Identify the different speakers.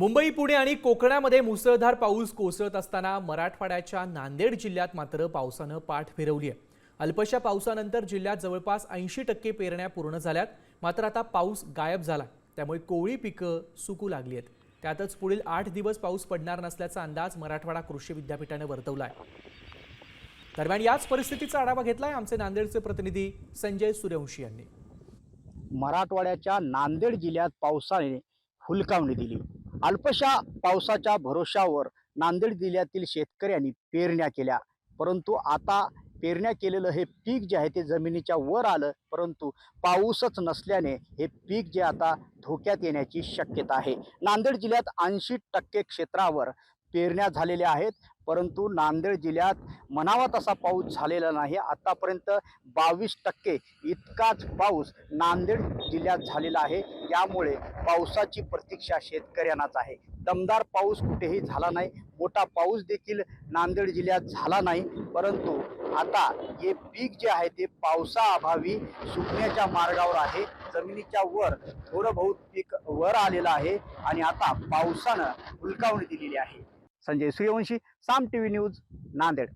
Speaker 1: मुंबई, पुणे आणि कोकणामध्ये मुसळधार पाऊस कोसळत असताना मराठवाड्याच्या नांदेड जिल्ह्यात मात्र पावसानं पाठ फिरवली आहे। अल्पशा पावसानंतर जिल्ह्यात जवळपास 80% पेरण्या पूर्ण झाल्यात। मात्र आता पाऊस गायब झाला, त्यामुळे कोळी पिकं सुकू लागली आहेत। त्यातच पुढील 8 दिवस पाऊस पडणार नसल्याचा अंदाज मराठवाडा कृषी विद्यापीठाने वर्तवला आहे। दरम्यान याच परिस्थितीचा आढावा घेतलाय आमचे नांदेडचे प्रतिनिधी संजय सूर्यवंशी यांनी।
Speaker 2: मराठवाड्याच्या नांदेड जिल्ह्यात पावसाने हुलकावणी दिली। अल्पशा पावसाच्या भरोशावर नांदेड जिल्ह्यातील शेतकऱ्यांनी पेरण्या केल्या, परंतु आता पेरण्या केलेलं हे पीक जे आहे ते जमिनीच्या वर आलं, परंतु पाऊसच नसल्याने हे पीक जे आता धोक्यात येण्याची शक्यता आहे। नांदेड जिल्ह्यात 80% क्षेत्रावर पेरण्या झालेल्या आहेत, परंतु नांदेड जिल्ह्यात म्हणावा तसा पाऊस झालेला नाही। आतापर्यंत 22% इतकाच पाऊस नांदेड जिल्ह्यात झालेला आहे। यामुळे पावसाची प्रतीक्षा शेतकऱ्यांनाच आहे। दमदार पाऊस कुठेही झाला नाही, मोठा पाऊस देखील नांदेड जिल्ह्यात झाला नाही, परंतु आता हे पीक जे आहे ते पावसाअभावी सुकण्याच्या मार्गावर आहे। जमिनीच्या वर थोडं बहुत पीक वर आलेलं आहे आणि आता पावसानं हुलकावणी दिलेली आहे। संजय सूर्यवंशी, साम टीव्ही न्यूज, नांदेड।